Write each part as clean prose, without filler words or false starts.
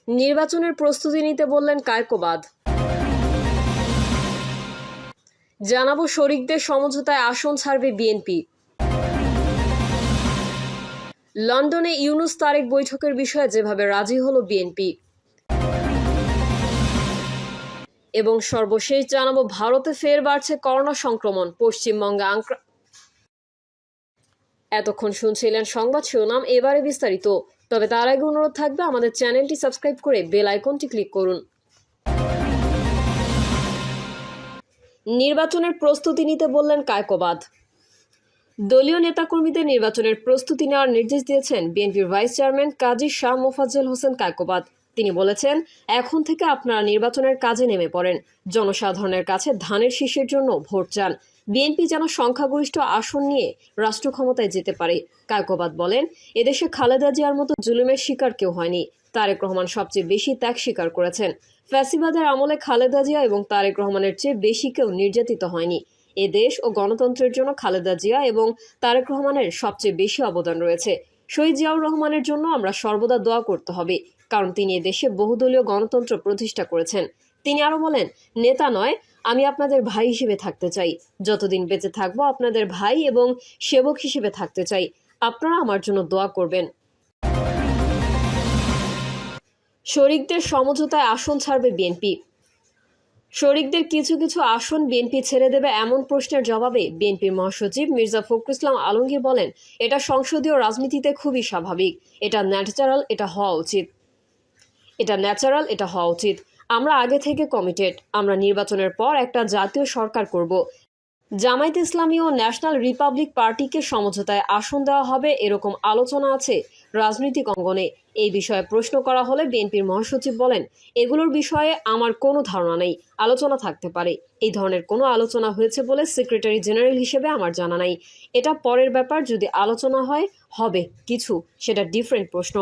নির্বাচনের প্রস্তুতি নিতে বললেন কায়কোবাদ। জানাবো শরিকদের সমঝোতায় আসন ছাড়বে বিএনপি। লন্ডনে ইউনূস তারেক বৈঠকের বিষয়ে যেভাবে রাজি হলো বিএনপি। এবং সর্বশেষ জানাবো ভারতে ফের বাড়ছে করোনা সংক্রমণ, পশ্চিমবঙ্গে এতক্ষণ শুনছিলেন সংবাদ শিরোনাম, এবারে বিস্তারিত। তবে তার আগে অনুরোধ থাকবে আমাদের চ্যানেলটি সাবস্ক্রাইব করে বেল আইকনটি ক্লিক করুন। নির্বাচনের প্রস্তুতি নিতে বললেন কায়কোবাদ। দলীয় নেতাকর্মীদের নির্বাচনের প্রস্তুতি নেওয়ার নির্দেশ দিয়েছেন বিএনপির ভাইস চেয়ারম্যান কাজী শাহ মোফাজ্জল হোসেন কায়কোবাদ। তিনি বলেছেন, এখন থেকে আপনারা নির্বাচনের কাজে নেমে পড়েন, জনসাধারণের কাছে ধানের শীষের জন্য ভোট চান। বিএনপি যেন সংখ্যাগরিষ্ঠ আসন নিয়ে রাষ্ট্র ক্ষমতায় যেতে পারে। কায়কোবাদ বলেন, এদেশে খালেদা জিয়ার মতো জুলুমের শিকার কেউ হয়নি। তারেক রহমান সবচেয়ে বেশি ত্যাগ স্বীকার করেছেন। ফ্যাসিবাদের আমলে খালেদা জিয়া এবং তারেক রহমানের চেয়ে বেশি কেউ নির্যাতিত হয়নি। এ দেশ ও গণতন্ত্রের জন্য খালেদা জিয়া এবং তারেক রহমানের সবচেয়ে বেশি অবদান রয়েছে। শহীদ জিয়াউর রহমানের জন্য আমরা সর্বদা দোয়া করতে হবে, কারণ তিনি এদেশে বহুদলীয় গণতন্ত্র প্রতিষ্ঠা করেছেন। তিনি আরো বলেন, নেতা নয়, আমি আপনাদের ভাই হিসেবে থাকতে চাই। যতদিন বেঁচে থাকবো আপনাদের ভাই এবং সেবক হিসেবে থাকতে চাই। আপনারা আমার জন্য দোয়া করবেন। শরিকদের সমঝোতায় আসন ছাড়বে বিএনপি। শরিকদের কিছু কিছু আসন বিএনপি ছেড়ে দেবে এমন প্রশ্নের জবাবে বিএনপির মহাসচিব মির্জা ফখরুল ইসলাম আলমগীর বলেন, এটা সংসদীয় রাজনীতিতে খুবই স্বাভাবিক। এটা ন্যাচারাল, এটা হওয়া উচিত। আমরা আগে থেকে কমিটেড। আমরা নির্বাচনের পর একটা জাতীয় সরকার করব। জামায়াতে ইসলামী ও ন্যাশনাল রিপাবলিক পার্টিকে সমঝোতায় আসন দেওয়া হবে, এরকম আলোচনা আছে রাজনৈতিক অঙ্গনে। এই বিষয়ে প্রশ্ন করা হলে বিএনপির মহাসচিব বলেন, এগুলোর বিষয়ে আমার কোনো ধারণা নেই। আলোচনা থাকতে পারে। এই ধরনের কোনো আলোচনা হয়েছে বলে সেক্রেটারি জেনারেল হিসেবে আমার জানা নাই। এটা পরের ব্যাপার। যদি আলোচনা হবে কিছু, সেটা ডিফারেন্ট প্রশ্ন।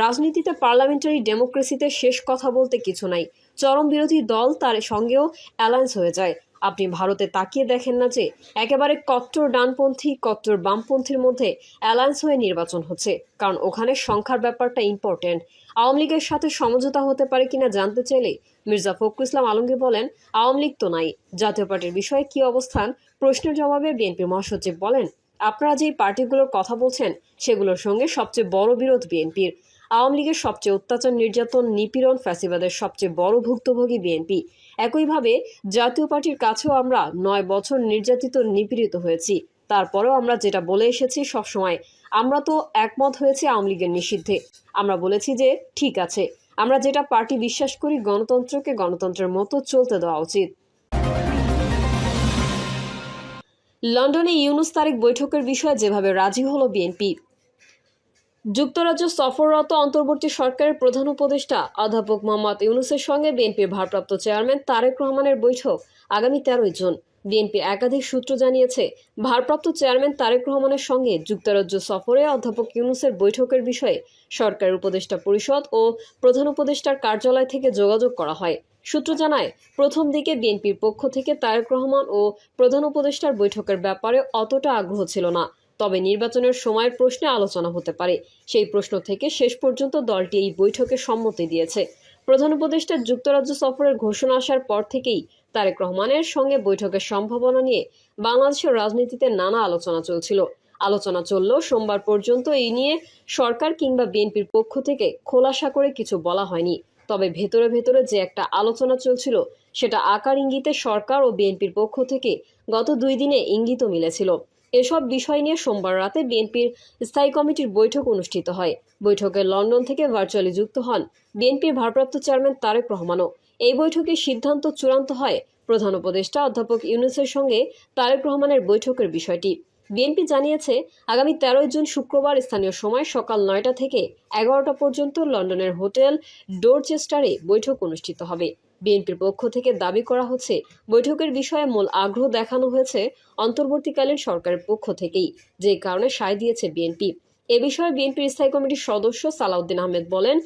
রাজনীতিতে পার্লামেন্টারি ডেমোক্রেসিতে শেষ কথা বলতে কিছু নাই। চরম বিরোধী দল তার সঙ্গেও অ্যালায়েন্স হয়ে যায়। আপনি ভারতে তাকিয়ে দেখেন না যে একেবারে কট্টর ডানপন্থী কট্টর বামপন্থীর মধ্যে অ্যালায়েন্স হয়ে নির্বাচন হচ্ছে, কারণ ওখানে সংখ্যার ব্যাপারটা ইম্পর্টেন্ট। আওয়ামী লীগের সাথে সমঝোতা হতে পারে কিনা জানতে চাইলে মির্জা ফখরুল ইসলাম আলমগীর বলেন, আওয়ামী লীগ তো নাই, জাতীয় পার্টির বিষয়ে কি অবস্থান? প্রশ্নের জবাবে বিএনপি মহাসচিব বলেন, আপনারা যেই পার্টিগুলোর কথা বলছেন সেগুলোর সঙ্গে সবচেয়ে বড় বিরোধ বিএনপির। আওয়ামী লীগের সবচেয়ে অত্যাচার, নির্যাতন, নিপীড়ন, ফ্যাসিবাদের সবচেয়ে বড় ভুক্তভোগী বিএনপি। একইভাবে জাতীয় পার্টির কাছেও আমরা 9 বছর নির্যাতিত, নিপীড়িত হয়েছি। তারপরেও আমরা যেটা বলে এসেছি সবসময়, আমরা তো একমত হয়েছি আওয়ামী লীগের নিষিদ্ধে। আমরা বলেছি যে ঠিক আছে, আমরা যেটা পার্টি বিশ্বাস করি, গণতন্ত্রকে গণতন্ত্রের মতো চলতে দেওয়া উচিত। লন্ডনে ইউনূস তারেক বৈঠকের বিষয়ে যেভাবে রাজি হলো বিএনপি। যুক্তরাজ্য সফররত অন্তর্বর্তী সরকারের প্রধান উপদেষ্টা অধ্যাপক মোহাম্মদ ইউনূসের সঙ্গে বিএনপির ভারপ্রাপ্ত চেয়ারম্যান তারেক রহমানের বৈঠক আগামী 13 জুন। বিএনপির একাধিক সূত্র জানিয়েছে, ভারপ্রাপ্ত চেয়ারম্যান তারেক রহমানের সঙ্গে যুক্তরাজ্য সফরে অধ্যাপক ইউনূসের বৈঠকের বিষয়ে সরকারের উপদেষ্টা পরিষদ ও প্রধান উপদেষ্টার কার্যালয় থেকে যোগাযোগ করা হয়। সূত্র জানায়, প্রথম দিকে বিএনপির পক্ষ থেকে তারেক রহমান ও প্রধান উপদেষ্টার বৈঠকের ব্যাপারে অতটা আগ্রহ ছিল না। তবে নির্বাচনের সময়ের প্রশ্নে আলোচনা হতে পারে, সেই প্রশ্ন থেকে শেষ পর্যন্ত দলটি এই বৈঠকে সম্মতি দিয়েছে। প্রধান উপদেষ্টার যুক্তরাজ্য সফরের ঘোষণা আসার পর থেকেই তারেক রহমানের সঙ্গে বৈঠকের সম্ভাবনা নিয়ে বাংলাদেশের রাজনীতিতে নানা আলোচনা চললেও সোমবার পর্যন্ত এই নিয়ে সরকার কিংবা বিএনপির পক্ষ থেকে খোলাসা করে কিছু বলা হয়নি। তবে ভেতরে ভেতরে যে একটা আলোচনা চলছিল, সেটা আকার ইঙ্গিতে সরকার ও বিএনপির পক্ষ থেকে গত 2 দিনে ইঙ্গিতও মিলেছিল। এসব বিষয় নিয়ে সোমবার রাতে বিএনপির স্থায়ী কমিটির বৈঠক অনুষ্ঠিত হয়। বৈঠকে লন্ডন থেকে ভার্চুয়ালি যুক্ত হন বিএনপির ভারপ্রাপ্ত চেয়ারম্যান তারেক রহমানও। এই বৈঠকে সিদ্ধান্ত চূড়ান্ত হয় প্রধান উপদেষ্টা অধ্যাপক ইউনূসের সঙ্গে তারেক রহমানের বৈঠকের বিষয়টি। বিএনপি জানিয়েছে, আগামী 13 জুন শুক্রবার স্থানীয় সময় সকাল 9টা থেকে 11টা পর্যন্ত লন্ডনের হোটেল ডোরচেস্টারে বৈঠক অনুষ্ঠিত হবে। বিএনপির পক্ষ থেকে দাবি করা হচ্ছে, বৈঠকের বিষয়ে মূল আগ্রহ দেখানো হয়েছে অন্তর্বর্তীকালীন সরকারের পক্ষ থেকেই, যে কারণে সায় দিয়েছে বিএনপি। এ বিষয়ে বিএনপির স্থায়ী কমিটির সদস্য সালাউদ্দিন আহমেদ বলেন,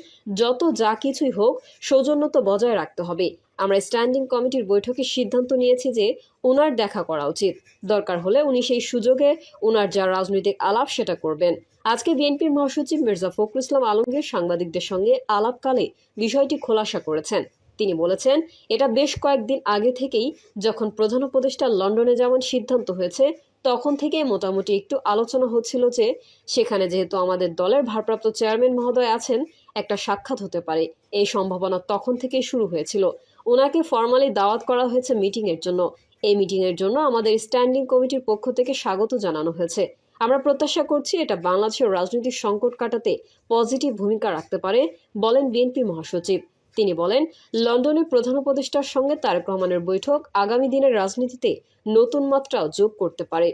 যা কিছুই হোক সৌজন্যতা বজায় রাখতে হবে। আমরা স্ট্যান্ডিং কমিটির বৈঠকে সিদ্ধান্ত নিয়েছি যে ওনার দেখা করা উচিত। দরকার হলে উনি সেই সুযোগে ওনার যা রাজনৈতিক আলাপ সেটা করবেন। আজকে বিএনপির মহাসচিব মির্জা ফখরুল ইসলাম আলমগীর সাংবাদিকদের সঙ্গে আলাপকালে বিষয়টি খোলাসা করেছেন। তিনি বলেছেন, এটা বেশ কয়েকদিন আগে থেকেই যখন প্রধান উপদেষ্টা লন্ডনে যাওয়ার সিদ্ধান্ত হয়েছে তখন থেকেই মোটামুটি একটু আলোচনা হচ্ছিল যে সেখানে যেহেতু আমাদের দলের ভারপ্রাপ্ত চেয়ারম্যান মহোদয় আছেন, একটা সাক্ষাৎ হতে পারে। এই সম্ভাবনা তখন থেকেই শুরু হয়েছিল। ওনাকে ফর্মালি দাওয়াত করা হয়েছে মিটিংয়ের জন্য। এই মিটিংয়ের জন্য আমাদের স্ট্যান্ডিং কমিটির পক্ষ থেকে স্বাগত জানানো হয়েছে। আমরা প্রত্যাশা করছি এটা বাংলাদেশের রাজনৈতিক সংকট কাটাতে পজিটিভ ভূমিকা রাখতে পারে, বলেন বিএনপি মহাসচিব। তিনি বলেন, লন্ডনের প্রধান উপদেষ্টার সঙ্গে তারেক রহমানের বৈঠক আগামী দিনের রাজনীতিতে নতুন মাত্রা যোগ করতে পারে।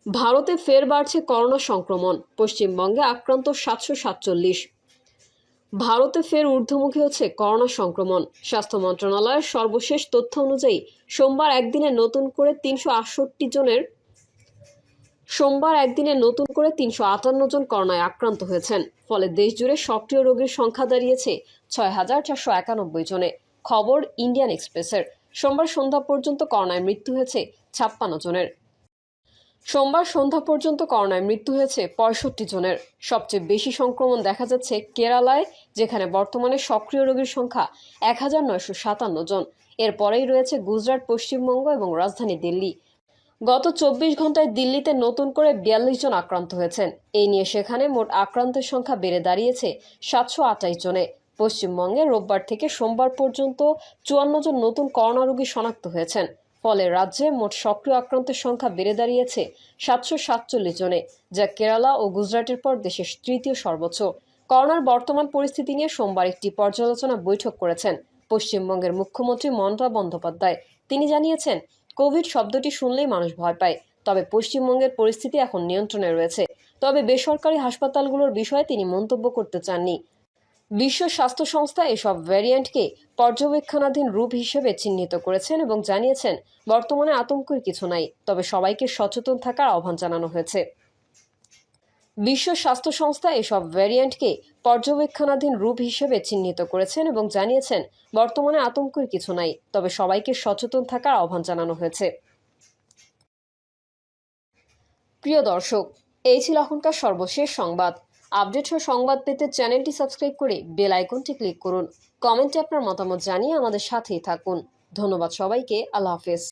ভারতে ফের বাড়ছে করোনা সংক্রমণ, পশ্চিমবঙ্গে আক্রান্ত 747। ভারতে ফের ঊর্ধ্বমুখী হচ্ছে করোনা সংক্রমণ। স্বাস্থ্য মন্ত্রণালয়ের সর্বশেষ তথ্য অনুযায়ী সোমবার একদিনে নতুন করে 358 জন করোনায় আক্রান্ত হয়েছেন। ফলে দেশজুড়ে সক্রিয় রোগীর সংখ্যা দাঁড়িয়েছে 6,491 জনে। খবর ইন্ডিয়ান এক্সপ্রেসের। সোমবার সন্ধ্যা পর্যন্ত করোনায় মৃত্যু হয়েছে 65 জনের। সবচেয়ে বেশি সংক্রমণ দেখা যাচ্ছে কেরালায়, যেখানে বর্তমানে সক্রিয় রোগীর সংখ্যা 1,957 জন। এরপরেই রয়েছে গুজরাট, পশ্চিমবঙ্গ এবং রাজধানী দিল্লি। গত 24 ঘন্টায় দিল্লিতে নতুন করে 42 জন আক্রান্ত হয়েছেন। এই নিয়ে সেখানে মোট আক্রান্তের সংখ্যা বেড়ে দাঁড়িয়েছে 728 জনে। পশ্চিমবঙ্গে রোববার থেকে সোমবার পর্যন্ত 54 জন নতুন করোনা রোগী শনাক্ত হয়েছেন। ফলে রাজ্যে মোট সক্রিয় আক্রান্তের সংখ্যা বেড়ে দাঁড়িয়েছে 747 জনে, যা কেরালা ও গুজরাটের পর দেশের তৃতীয় সর্বোচ্চ। করোনার বর্তমান পরিস্থিতি নিয়ে সোমবার একটি পর্যালোচনা বৈঠক করেছেন পশ্চিমবঙ্গের মুখ্যমন্ত্রী মমতা বন্দ্যোপাধ্যায়। তিনি জানিয়েছেন, কোভিড শব্দটি শুনলেই মানুষ ভয় পায়, তবে পশ্চিমবঙ্গের পরিস্থিতি এখন নিয়ন্ত্রণে রয়েছে। তবে বেসরকারি হাসপাতালগুলোর বিষয়ে তিনি মন্তব্য করতে চাননি। বিশ্ব স্বাস্থ্য সংস্থা এসব ভ্যারিয়েন্টকে পর্যবেক্ষণাধীন রূপ হিসেবে চিহ্নিত করেছেন এবং জানিয়েছেন, বর্তমানে আতঙ্কের কিছু নাই, তবে সবাইকে সচেতন থাকার আহ্বান জানানো হয়েছে। বিশ্ব স্বাস্থ্য সংস্থা এসব ভ্যারিয়েন্টকে পর্যবেক্ষণাধীন রূপ হিসেবে চিহ্নিত করেছেন এবং জানিয়েছেন, বর্তমানে আতঙ্কের কিছু নাই, তবে সবাইকে সচেতন থাকার আহ্বান জানানো হয়েছে। প্রিয় দর্শক, এই ছিল এখনকার সর্বশেষ সংবাদ। আপডেট ও সংবাদ পেতে চ্যানেলটি সাবস্ক্রাইব করে বেল আইকনটি ক্লিক করুন। কমেন্টে আপনার মতামত জানিয়ে আমাদের সাথেই থাকুন। ধন্যবাদ সবাইকে। আল্লাহ হাফেজ।